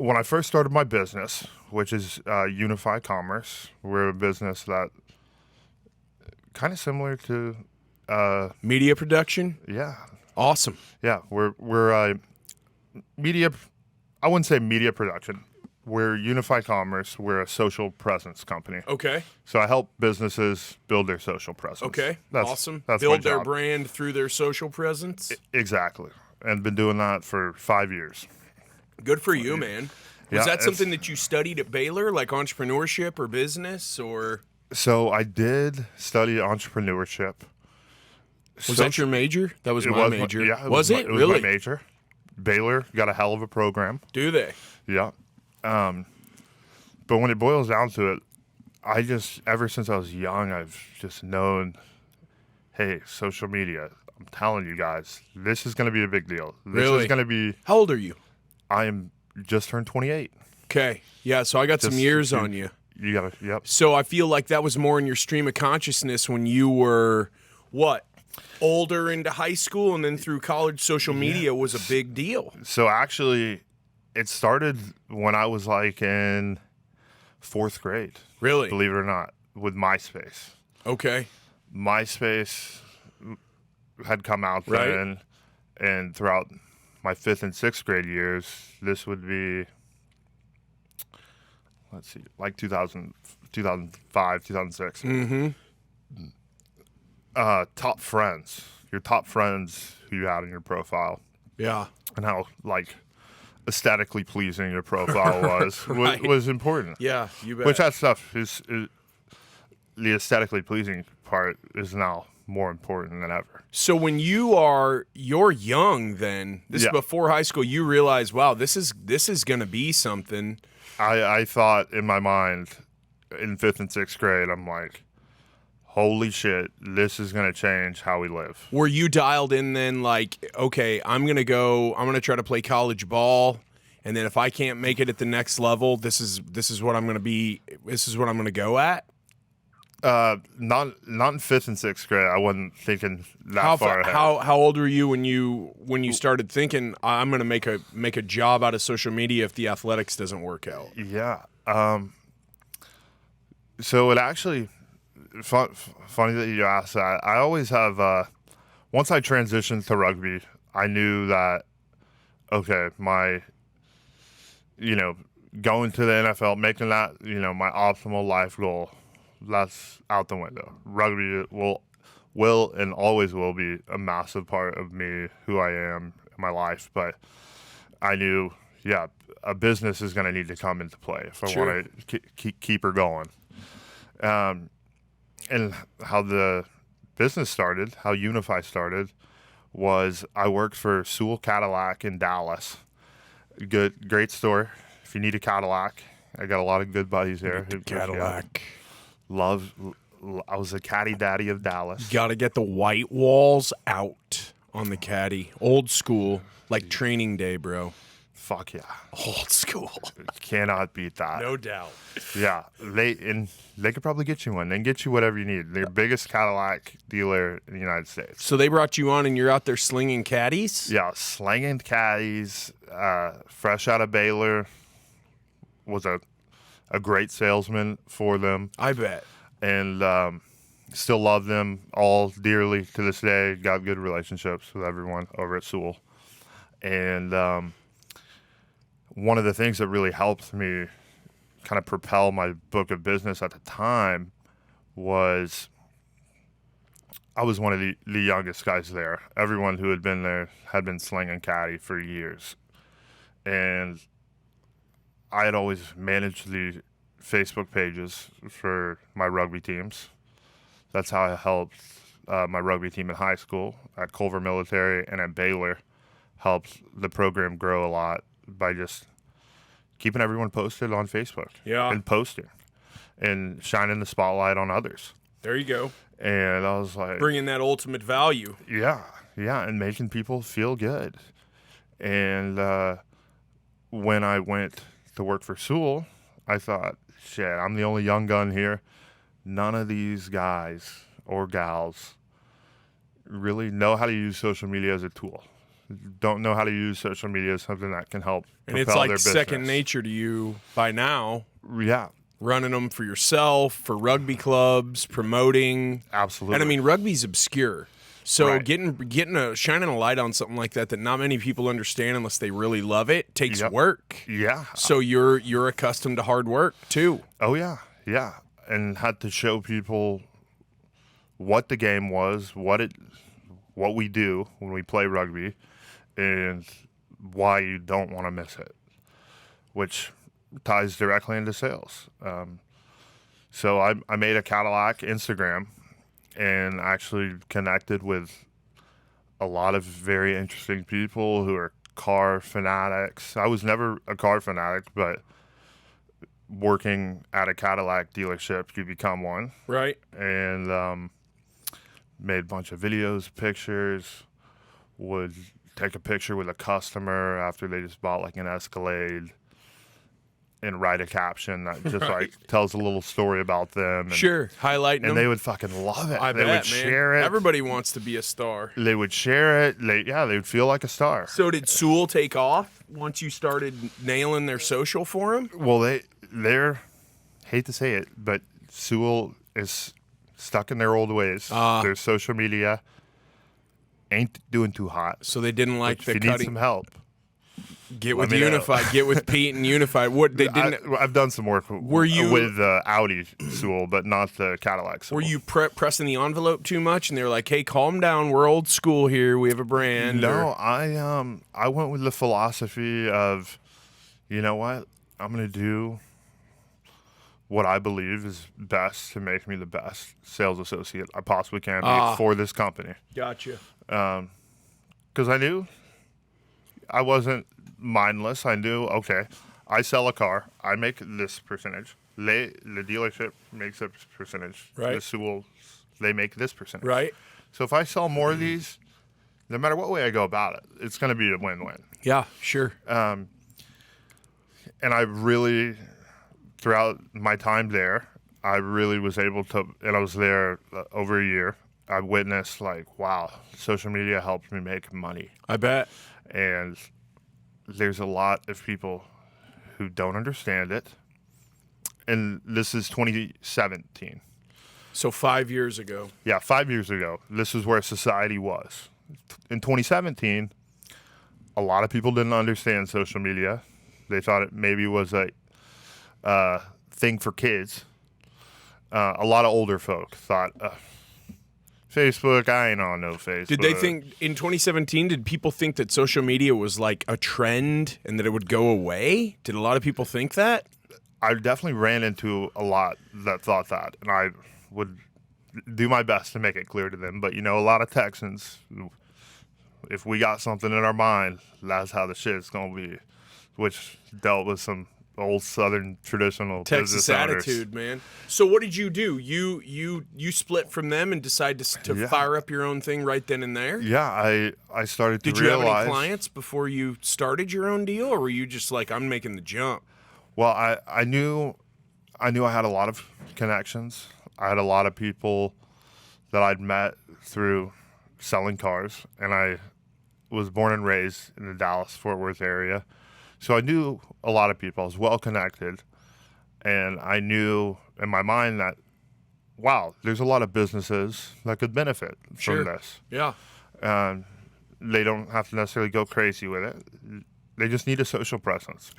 when I first started my business, which is Unify Commerce, we're a business that kind of similar to Media production? yeah. Awesome. Yeah, we're media. I wouldn't say media production. We're Unify Commerce. We're a social presence company. Okay. So I help businesses build their social presence. Okay. Awesome. That's Build my their job. brand through their social presence. Exactly, and been doing that for 5 years. Good for you, man. Was Yeah, that something that you studied at Baylor, like entrepreneurship or business, or So I did study entrepreneurship. was that your major? That was It my was major. Yeah, Was it? It was Really? my major. Baylor got a hell of a program. Do they? Yeah. But when it boils down to it, ever since I was young, I've just known, hey, social media, I'm telling you guys, this is going to be a big deal. This Really? is going to be, How old are you? I am just turned 28. Okay. Yeah, so I got some Just- years on you. You got to, yep. So I feel like that was more in your stream of consciousness when you were, what, older into high school, and then through college, social media was a big deal. So actually, it started when I was like in 4th grade, Really? believe it or not, with MySpace. Okay. MySpace had come out Right. then, and throughout my 5th and 6th grade years, this would be, let's see, like 2005, 2006. Mm-hmm. Top friends, your top friends who you had in your profile, Yeah. and how like aesthetically pleasing your profile was Right. was important. Yeah, you bet. Which that stuff is the aesthetically pleasing part is now more important than ever. So when you're young then, this is Yeah. before high school, you realize, wow, this is going to be something. I thought in my mind in 5th and 6th grade, I'm like, holy shit, this is going to change how we live. Were you dialed in then like, okay, I'm going to try to play college ball, and then if I can't make it at the next level, this is what I'm going to go at? Not in 5th and 6th grade. I wasn't thinking that far ahead. How old were you when you started thinking I'm going to make a job out of social media if the athletics doesn't work out? Yeah. So it actually, funny that you asked that. I always have, once I transitioned to rugby, I knew that, okay, going to the NFL, making that, my optimal life goal, that's out the window. Rugby will and always will be a massive part of me, who I am in my life. But I knew, a business is going to need to come into play if I want to keep her going. And how the business started, how Unify started, was I worked for Sewell Cadillac in Dallas. Great store. If you need a Cadillac, I got a lot of good buddies there. Cadillac. I was a caddy daddy of Dallas. Got to get the white walls out on the caddy. Old school, like training day, bro. Fuck yeah. Old school. Cannot beat that. No doubt. Yeah. They could probably get you one. They can get you whatever you need. They're the biggest Cadillac dealer in the United States. So they brought you on and you're out there slinging caddies? Yeah, slinging caddies, fresh out of Baylor, was a great salesman for them. I bet. And still love them all dearly to this day. Got good relationships with everyone over at Sewell. And one of the things that really helped me kind of propel my book of business at the time was I was one of the youngest guys there. Everyone who had been there had been slinging caddy for years. And I had always managed the Facebook pages for my rugby teams. That's how I helped my rugby team in high school at Culver Military and at Baylor. Helped the program grow a lot by just keeping everyone posted on Facebook. Yeah. And posting and shining the spotlight on others. There you go. And I was like, Bringing that ultimate value. yeah, and making people feel good. And when I went to work for Sewell, I thought, shit, I'm the only young gun here. None of these guys or gals really know how to use social media as a tool. don't know how to use social media is something that can help And it's propel like their business. second nature to you by now, Yeah, running them for yourself, for rugby clubs, promoting. absolutely. And I mean, rugby's obscure. So Right. shining a light on something like that not many people understand unless they really love it takes Yep. work. Yeah. So you're accustomed to hard work too. Oh yeah, yeah, and had to show people what the game was, what we do when we play rugby, and why you don't want to miss it, which ties directly into sales. So I made a Cadillac Instagram and actually connected with a lot of very interesting people who are car fanatics. I was never a car fanatic, but working at a Cadillac dealership, you become one. Right. And made a bunch of videos, pictures, would take a picture with a customer after they just bought like an Escalade and write a caption that just Right. like tells a little story about them. And, Sure. Highlighting And them. they would fucking love it. I They bet, would man. share it. Everybody wants to be a star. They would share it. They would feel like a star. So did Sewell take off once you started nailing their social for him? Well, they're hate to say it, but Sewell is stuck in their old ways. Their social media ain't doing too hot. So they didn't like If the you need cutting. some help, Get let with me know. Unified. Get with Pete and Unified. What they didn't? I've done some work Were you- with Audi Sewell, but not the Cadillac Sewell. Were you pressing the envelope too much? And they were like, "Hey, calm down. We're old school here. We have a brand." No, or- I went with the philosophy of, you know what, I'm gonna do what I believe is best to make me the best sales associate I possibly can be for this company. Gotcha. Because I knew I wasn't mindless. I knew, okay, I sell a car, I make this percentage. The dealership makes a percentage. Right. The Sewell, they make this percentage. Right. So if I sell more of these, no matter what way I go about it, it's going to be a win-win. Yeah. Sure. And I really, throughout my time there, I really was able to, and I was there over a year. I witnessed like, wow, social media helped me make money. I bet. And there's a lot of people who don't understand it. And this is 2017. So 5 years ago. Yeah, 5 years ago. This is where society was. In 2017, a lot of people didn't understand social media. They thought it maybe was a thing for kids. A lot of older folk thought, Facebook, I ain't on no Facebook. Did they think in 2017? Did people think that social media was like a trend and that it would go away? Did a lot of people think that? I definitely ran into a lot that thought that, and I would do my best to make it clear to them. But, you know, a lot of Texans, if we got something in our mind, that's how the shit's going to be, which dealt with some old Southern traditional Texas business owners. attitude, man. So what did you do? You split from them and decided to Yeah. fire up your own thing right then and there? Yeah, I started to Did you have realize. any clients before you started your own deal, or were you just like, I'm making the jump? Well, I knew I had a lot of connections. I had a lot of people that I'd met through selling cars, and I was born and raised in the Dallas-Fort Worth area. So I knew a lot of people. I was well connected, and I knew in my mind that, wow, there's a lot of businesses that could benefit Sure. from this. Yeah. They don't have to necessarily go crazy with it. They just need a social presence.